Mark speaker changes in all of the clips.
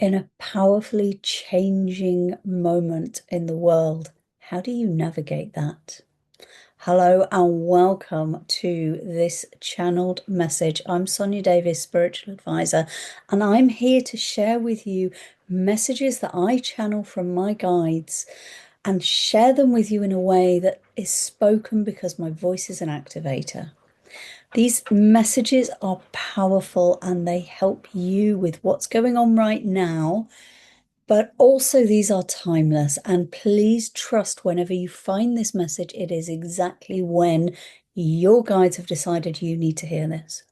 Speaker 1: In a powerfully changing moment in the world, how do you navigate that? Hello and welcome to this channeled message. I'm Sonia Davis, spiritual advisor, and I'm here to share with you messages that I channel from my guides and share them with you in a way that is spoken because my voice is an activator. These messages are powerful and they help you with what's going on right now. But also, these are timeless, and please trust whenever you find this message, it is exactly when your guides have decided you need to hear this.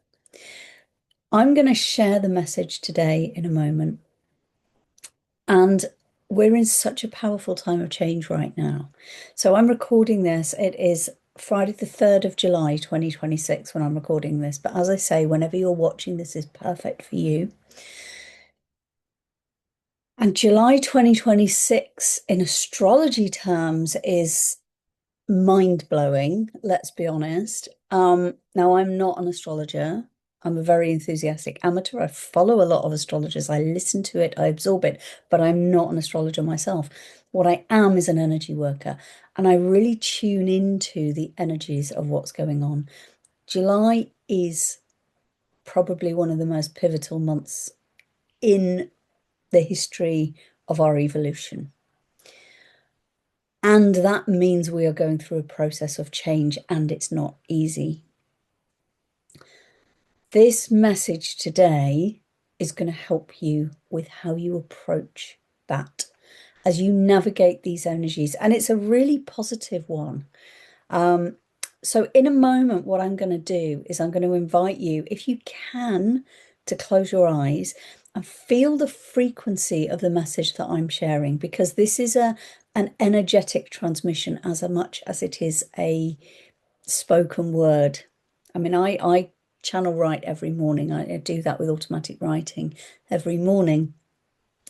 Speaker 1: I'm going to share the message today in a moment, and we're in such a powerful time of change right now. So I'm recording this. It is Friday, the 3rd of July, 2026, when I'm recording this. But as I say, whenever you're watching, this is perfect for you. And July 2026 in astrology terms is mind-blowing, let's be honest. Now I'm not an astrologer. I'm a very enthusiastic amateur. I follow a lot of astrologers. I listen to it, I absorb it, but I'm not an astrologer myself. What I am is an energy worker, and I really tune into the energies of what's going on. July is probably one of the most pivotal months in the history of our evolution. And that means we are going through a process of change, and it's not easy. This message today is going to help you with how you approach that as you navigate these energies. And it's a really positive one. So in a moment, what I'm going to do is I'm going to invite you, if you can, to close your eyes and feel the frequency of the message that I'm sharing, because this is an energetic transmission as much as it is a spoken word. I mean, I channel write every morning. I do that with automatic writing every morning.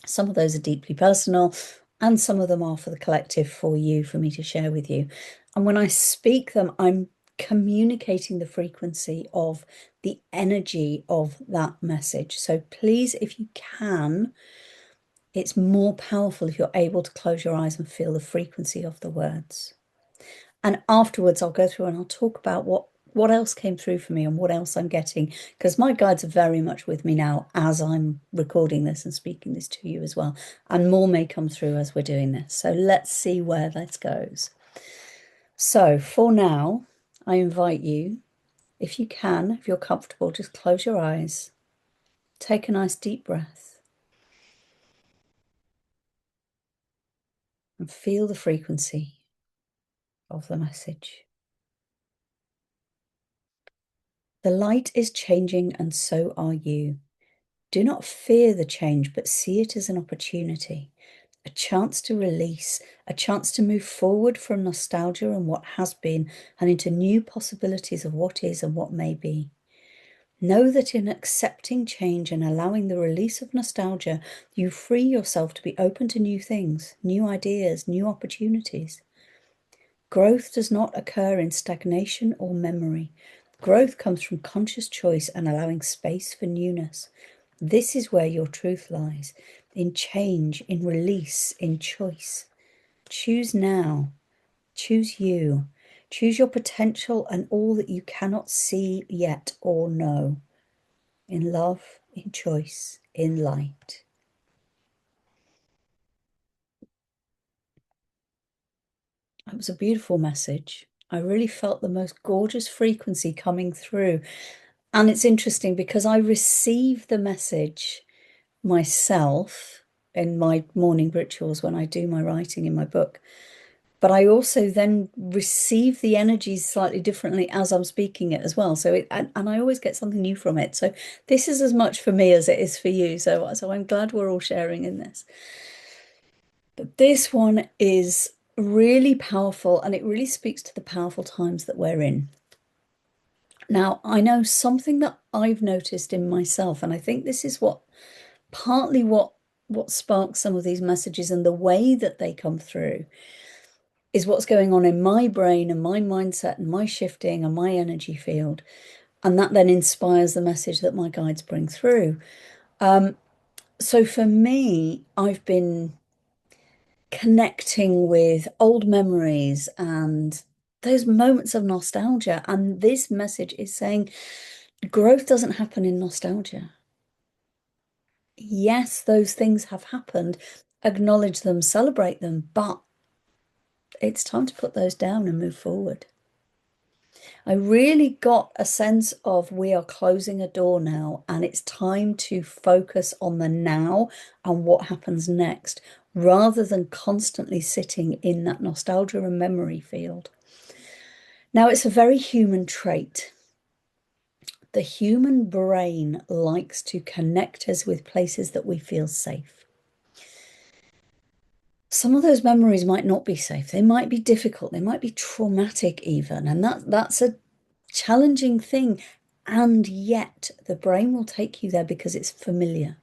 Speaker 1: Some of those are deeply personal, and some of them are for the collective, for you, for me to share with you. And when I speak them, I'm communicating the frequency of the energy of that message. So please, if you can, it's more powerful if you're able to close your eyes and feel the frequency of the words. And afterwards, I'll go through and I'll talk about what else came through for me and what else I'm getting, because my guides are very much with me now as I'm recording this and speaking this to you as well. And more may come through as we're doing this. So let's see where this goes. So for now, I invite you, if you can, if you're comfortable, just close your eyes, take a nice deep breath, and feel the frequency of the message. The light is changing, and so are you. Do not fear the change, but see it as an opportunity, a chance to release, a chance to move forward from nostalgia and what has been and into new possibilities of what is and what may be. Know that in accepting change and allowing the release of nostalgia, you free yourself to be open to new things, new ideas, new opportunities. Growth does not occur in stagnation or memory. Growth comes from conscious choice and allowing space for newness. This is where your truth lies, in change, in release, in choice. Choose now. Choose you. Choose your potential and all that you cannot see yet or know. In love, in choice, in light. It was a beautiful message. I really felt the most gorgeous frequency coming through. And it's interesting because I receive the message myself in my morning rituals when I do my writing in my book. But I also then receive the energies slightly differently as I'm speaking it as well. So and I always get something new from it. So this is as much for me as it is for you. So I'm glad we're all sharing in this. But this one is really powerful, and it really speaks to the powerful times that we're in. Now, I know something that I've noticed in myself, and I think this is partly what sparks some of these messages and the way that they come through is what's going on in my brain and my mindset and my shifting and my energy field. And that then inspires the message that my guides bring through. So for me, I've been connecting with old memories and those moments of nostalgia. And this message is saying growth doesn't happen in nostalgia. Yes, those things have happened, acknowledge them, celebrate them, but it's time to put those down and move forward. I really got a sense of we are closing a door now, and it's time to focus on the now and what happens next, rather than constantly sitting in that nostalgia and memory field. Now, it's a very human trait. The human brain likes to connect us with places that we feel safe. Some of those memories might not be safe. They might be difficult. They might be traumatic even. And that's a challenging thing. And yet the brain will take you there because it's familiar.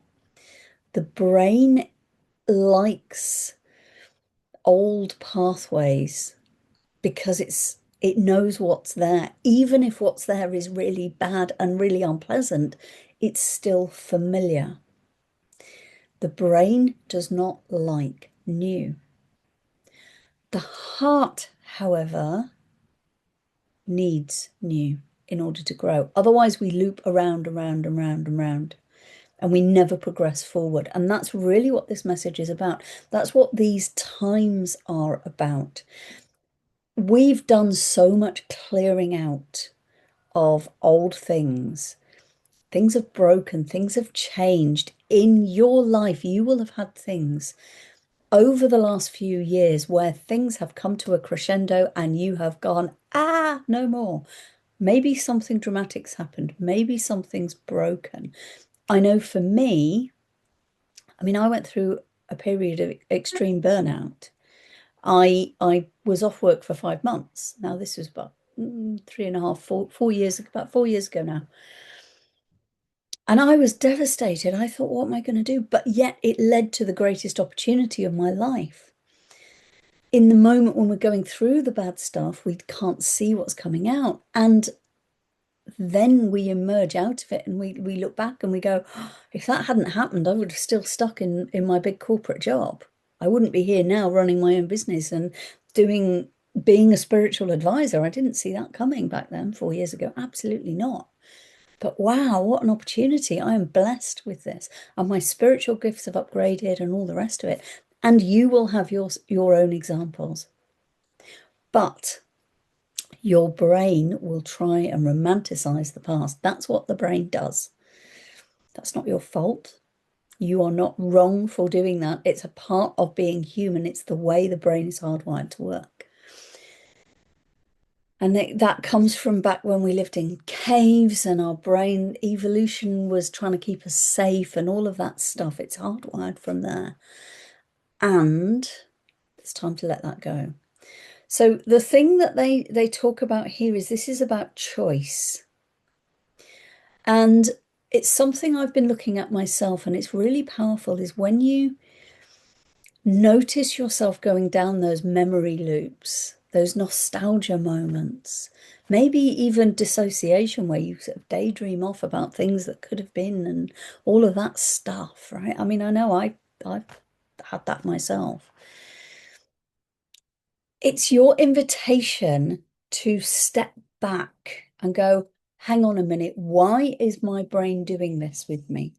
Speaker 1: The brain likes old pathways because it knows what's there. Even if what's there is really bad and really unpleasant, it's still familiar. The brain does not like new. The heart, however, needs new in order to grow. Otherwise, we loop around, around, around, around, and we never progress forward. And that's really what this message is about. That's what these times are about. We've done so much clearing out of old things. Things have broken, things have changed. In your life, you will have had things over the last few years where things have come to a crescendo and you have gone, ah, no more. Maybe something dramatic's happened. Maybe something's broken. I know for me, I mean, I went through a period of extreme burnout. I was off work for 5 months. Now this was about 3.5, 4 years, about 4 years ago now. And I was devastated. I thought, what am I going to do? But yet it led to the greatest opportunity of my life. In the moment when we're going through the bad stuff, we can't see what's coming out. And then we emerge out of it and we look back and we go, oh, if that hadn't happened, I would have still stuck in my big corporate job. I wouldn't be here now running my own business and being a spiritual advisor. I didn't see that coming back then 4 years ago. Absolutely not. But wow, what an opportunity. I am blessed with this. And my spiritual gifts have upgraded and all the rest of it. And you will have your own examples. But your brain will try and romanticize the past. That's what the brain does. That's not your fault. You are not wrong for doing that. It's a part of being human. It's the way the brain is hardwired to work. And that comes from back when we lived in caves and our brain evolution was trying to keep us safe and all of that stuff. It's hardwired from there. And it's time to let that go. So the thing that they talk about here is this is about choice. And it's something I've been looking at myself, and it's really powerful, is when you notice yourself going down those memory loops, those nostalgia moments, maybe even dissociation where you sort of daydream off about things that could have been and all of that stuff, right? I mean, I know I've had that myself. It's your invitation to step back and go, hang on a minute, why is my brain doing this with me?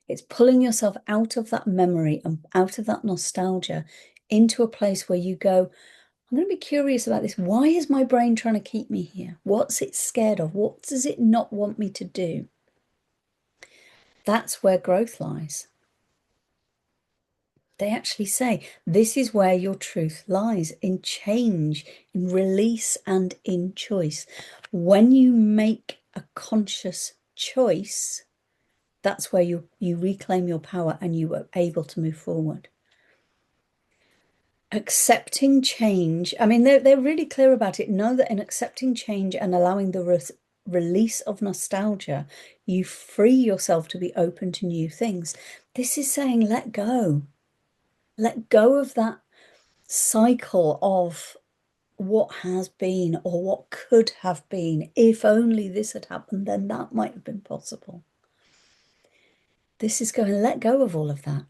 Speaker 1: It's pulling yourself out of that memory and out of that nostalgia into a place where you go, I'm going to be curious about this. Why is my brain trying to keep me here? What's it scared of? What does it not want me to do? That's where growth lies. They actually say this is where your truth lies, in change, in release, and in choice. When you make a conscious choice, that's where you reclaim your power and you are able to move forward. Accepting change, I mean, they're really clear about it. Know that in accepting change and allowing the release of nostalgia, you free yourself to be open to new things. This is saying let go. Let go of that cycle of what has been or what could have been. If only this had happened, then that might have been possible. This is going to let go of all of that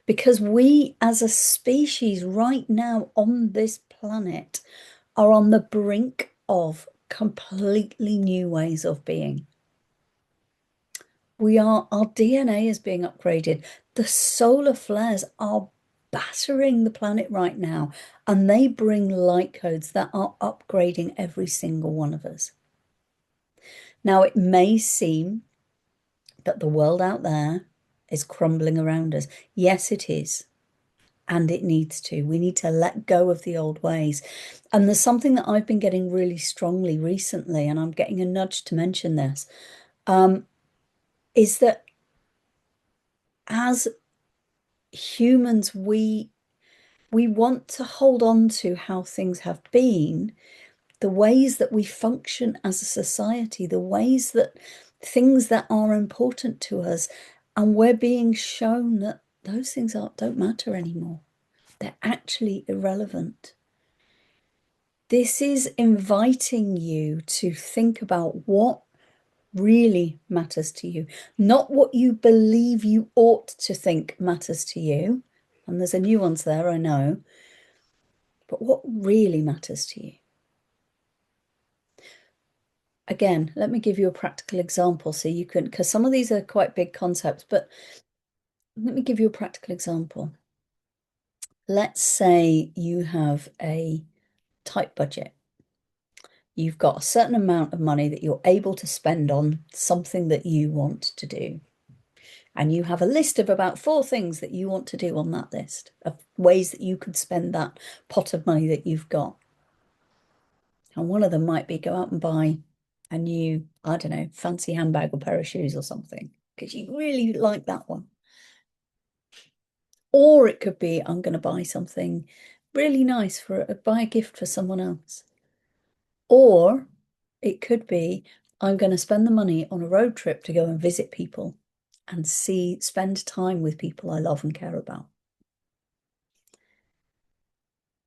Speaker 1: because we as a species right now on this planet are on the brink of completely new ways of being. Our DNA is being upgraded. The solar flares are battering the planet right now, and they bring light codes that are upgrading every single one of us. Now, it may seem that the world out there is crumbling around us. Yes, it is. And it needs to. We need to let go of the old ways. And there's something that I've been getting really strongly recently, and I'm getting a nudge to mention this, is that as humans, we want to hold on to how things have been, the ways that we function as a society, the ways that things that are important to us, and we're being shown that those things don't matter anymore. They're actually irrelevant. This is inviting you to think about what really matters to you, not what you believe you ought to think matters to you. And there's a nuance there, I know, but what really matters to you. Again, let me give you a practical example so you can, because some of these are quite big concepts, but let me give you a practical example. Let's say you have a tight budget. You've got a certain amount of money that you're able to spend on something that you want to do. And you have a list of about 4 things that you want to do on that list of ways that you could spend that pot of money that you've got. And one of them might be go out and buy a new, I don't know, fancy handbag or pair of shoes or something, because you really like that one. Or it could be, I'm going to buy something really nice buy a gift for someone else. Or it could be, I'm going to spend the money on a road trip to go and visit people and spend time with people I love and care about.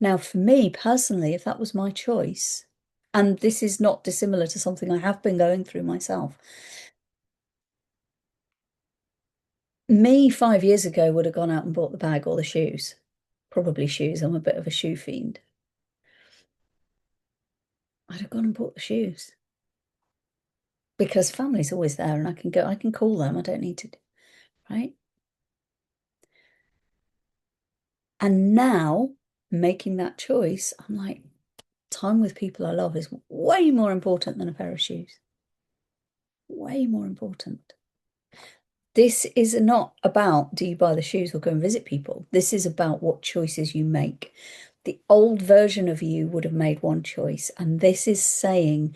Speaker 1: Now, for me personally, if that was my choice, and this is not dissimilar to something I have been going through myself, me 5 years ago would have gone out and bought the bag or the shoes. Probably shoes. I'm a bit of a shoe fiend. I'd have gone and bought the shoes because family's always there and I can call them. I don't need to, right? And now making that choice, I'm like, time with people I love is way more important than a pair of shoes. Way more important. This is not about do you buy the shoes or go and visit people. This is about what choices you make. The old version of you would have made one choice. And this is saying,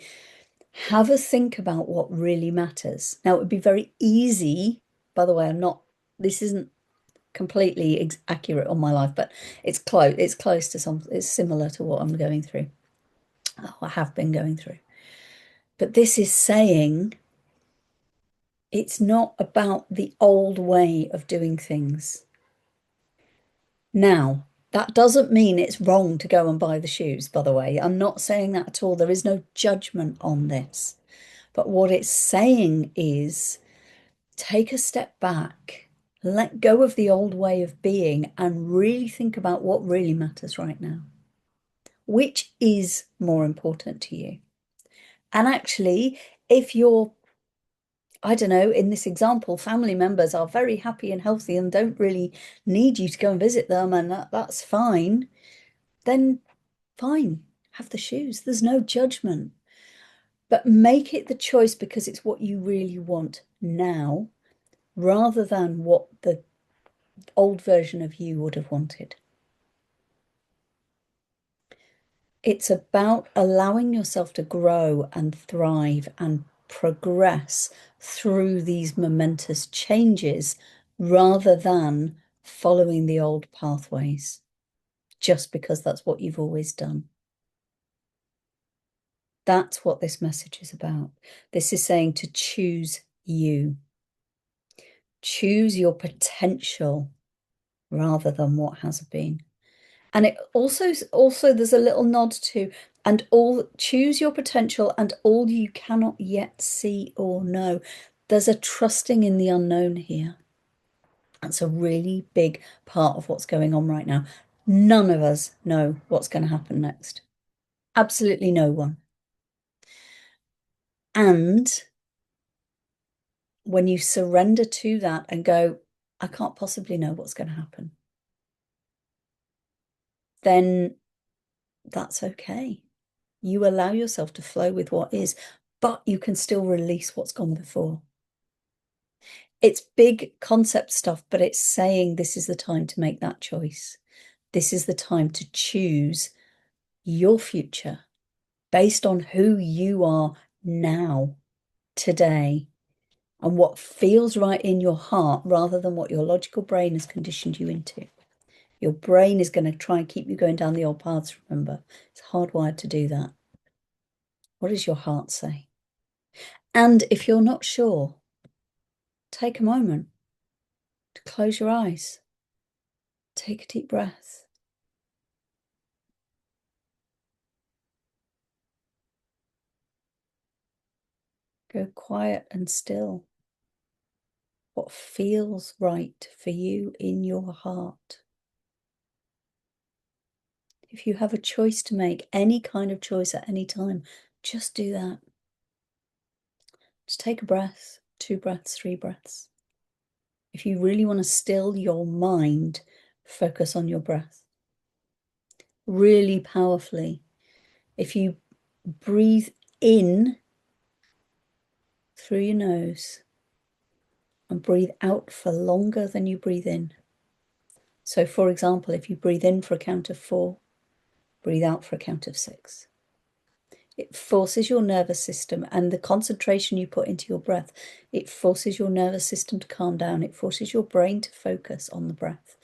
Speaker 1: have a think about what really matters. Now, it would be very easy, by the way, this isn't completely accurate on my life, but it's close to it's similar to what I'm going through. I have been going through. But this is saying it's not about the old way of doing things. Now, that doesn't mean it's wrong to go and buy the shoes, by the way. I'm not saying that at all. There is no judgment on this. But what it's saying is take a step back, let go of the old way of being, and really think about what really matters right now. Which is more important to you? And actually, if you're, I don't know, in this example, family members are very happy and healthy and don't really need you to go and visit them, and that's fine, then fine, have the shoes. There's no judgment. But make it the choice because it's what you really want now, rather than what the old version of you would have wanted. It's about allowing yourself to grow and thrive and progress through these momentous changes rather than following the old pathways just because that's what you've always done. That's what this message is about. This is saying to choose you. Choose your potential rather than what has been. And it also there's a little nod to and all choose your potential and all you cannot yet see or know. There's a trusting in the unknown here. That's a really big part of what's going on right now. None of us know what's going to happen next. Absolutely no one. And when you surrender to that and go, I can't possibly know what's going to happen, then that's okay. You allow yourself to flow with what is, but you can still release what's gone before. It's big concept stuff, but it's saying this is the time to make that choice. This is the time to choose your future based on who you are now, today, and what feels right in your heart rather than what your logical brain has conditioned you into. Your brain is going to try and keep you going down the old paths, remember. It's hardwired to do that. What does your heart say? And if you're not sure, take a moment to close your eyes. Take a deep breath. Go quiet and still. What feels right for you in your heart? If you have a choice to make, any kind of choice at any time, just do that. Just take a breath, 2 breaths, 3 breaths. If you really want to still your mind, focus on your breath. Really powerfully. If you breathe in through your nose and breathe out for longer than you breathe in. So, for example, if you breathe in for a count of 4, breathe out for a count of 6. It forces your nervous system, and the concentration you put into your breath, it forces your nervous system to calm down. It forces your brain to focus on the breath,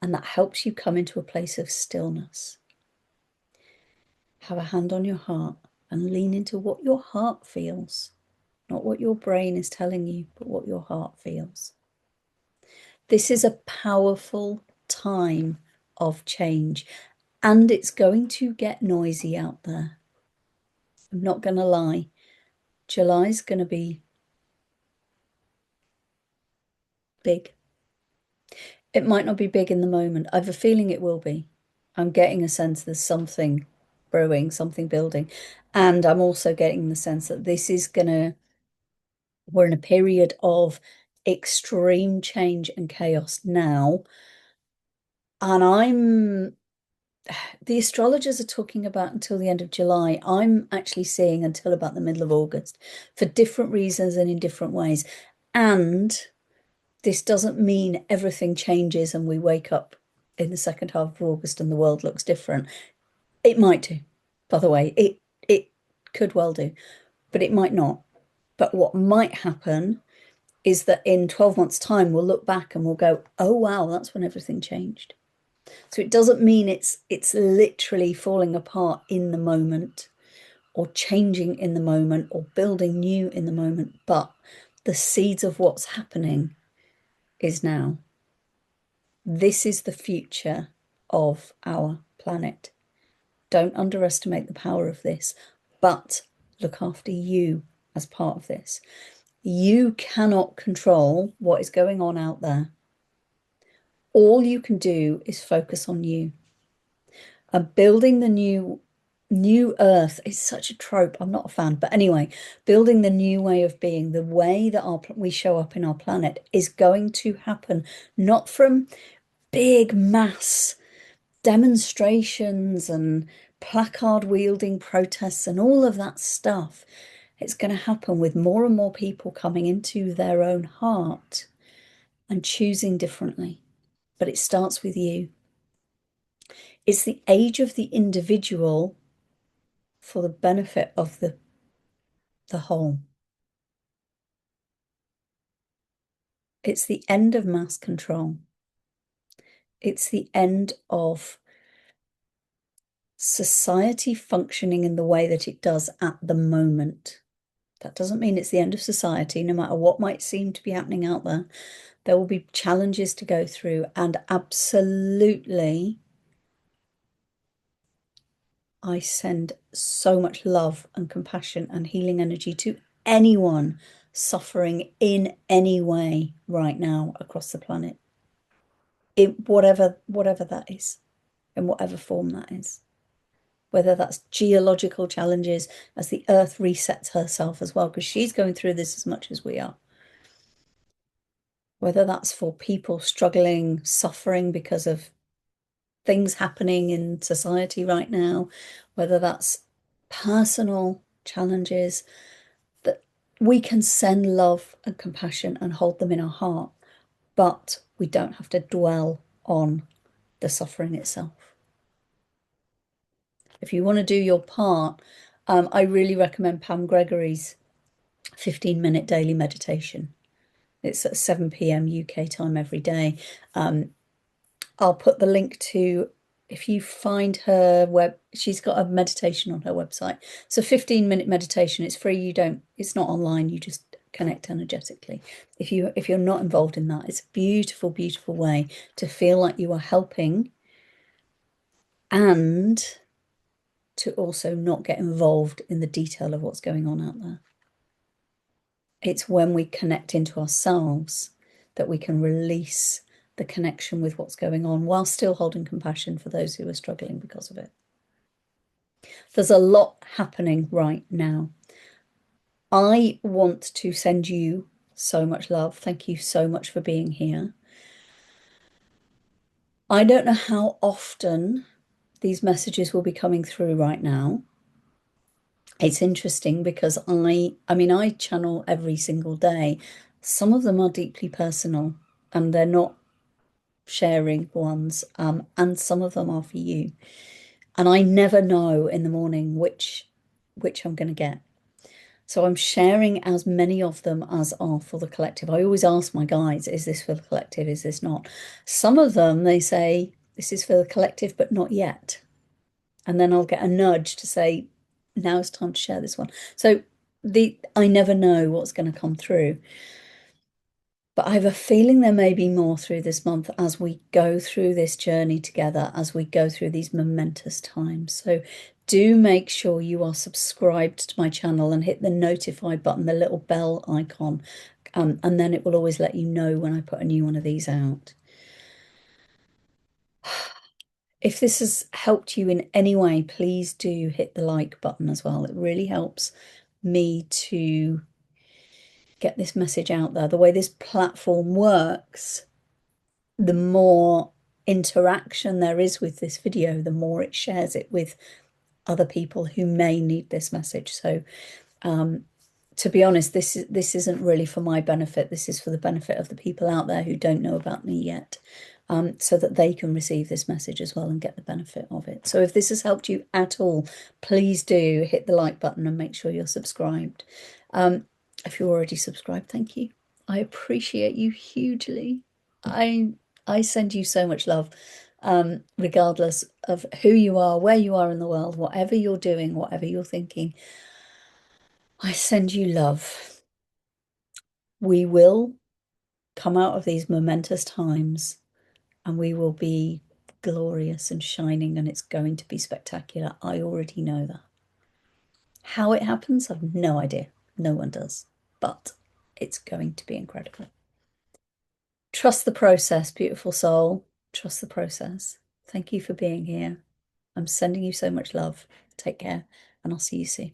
Speaker 1: and that helps you come into a place of stillness. Have a hand on your heart and lean into what your heart feels, not what your brain is telling you, but what your heart feels. This is a powerful time of change, and it's going to get noisy out there. I'm not going to lie. July's going to be big. It might not be big in the moment. I have a feeling it will be. I'm getting a sense there's something brewing, something building. And I'm also getting the sense that we're in a period of extreme change and chaos now. And the astrologers are talking about until the end of July. I'm actually seeing until about the middle of August for different reasons and in different ways. And this doesn't mean everything changes and we wake up in the second half of August and the world looks different. It might do, by the way. It could well do, but it might not. But what might happen is that in 12 months' time, we'll look back and we'll go, oh, wow, that's when everything changed. So it doesn't mean it's literally falling apart in the moment or changing in the moment or building new in the moment, but the seeds of what's happening is now. This is the future of our planet. Don't underestimate the power of this, but look after you as part of this. You cannot control what is going on out there. All you can do is focus on you. And building the new earth is such a trope. I'm not a fan, but anyway, building the new way of being, the way that we show up in our planet is going to happen not from big mass demonstrations and placard wielding protests and all of that stuff. It's going to happen with more and more people coming into their own heart and choosing differently. But it starts with you. It's the age of the individual for the benefit of the whole. It's the end of mass control. It's the end of society functioning in the way that it does at the moment. That doesn't mean it's the end of society, no matter what might seem to be happening out there. There will be challenges to go through, and absolutely, I send so much love and compassion and healing energy to anyone suffering in any way right now across the planet. in whatever that is, in whatever form that is. Whether that's geological challenges as the earth resets herself as well, because she's going through this as much as we are. Whether that's for people struggling, suffering because of things happening in society right now, whether that's personal challenges, that we can send love and compassion and hold them in our heart, but we don't have to dwell on the suffering itself. If you want to do your part, I really recommend Pam Gregory's 15-minute daily meditation. It's at 7 p.m. UK time every day. I'll put the link to, if you find her she's got a meditation on her website. It's a 15-minute meditation. It's free. It's not online. You just connect energetically. If you're not involved in that, it's a beautiful, beautiful way to feel like you are helping and to also not get involved in the detail of what's going on out there. It's when we connect into ourselves that we can release the connection with what's going on while still holding compassion for those who are struggling because of it. There's a lot happening right now. I want to send you so much love. Thank you so much for being here. I don't know how often these messages will be coming through right now. It's interesting because I channel every single day. Some of them are deeply personal and they're not sharing ones, and some of them are for you. And I never know in the morning which I'm going to get. So I'm sharing as many of them as are for the collective. I always ask my guides, is this for the collective? Is this not? Some of them, they say, this is for the collective, but not yet. And then I'll get a nudge to say, now it's time to share this one. So I never know what's going to come through. But I have a feeling there may be more through this month as we go through this journey together, as we go through these momentous times. So do make sure you are subscribed to my channel and hit the notify button, the little bell icon, and then it will always let you know when I put a new one of these out. If this has helped you in any way, please do hit the like button as well. It really helps me to get this message out there. The way this platform works, the more interaction there is with this video, the more it shares it with other people who may need this message. So to be honest, this isn't really for my benefit. This is for the benefit of the people out there who don't know about me yet, so that they can receive this message as well and get the benefit of it. So if this has helped you at all, please do hit the like button and make sure you're subscribed. If you're already subscribed, thank you. I appreciate you hugely. I send you so much love, regardless of who you are, where you are in the world, whatever you're doing, whatever you're thinking. I send you love. We will come out of these momentous times and we will be glorious and shining, and it's going to be spectacular. I already know that. How it happens, I've no idea. No one does. But it's going to be incredible. Trust the process, beautiful soul. Trust the process. Thank you for being here. I'm sending you so much love. Take care, and I'll see you soon.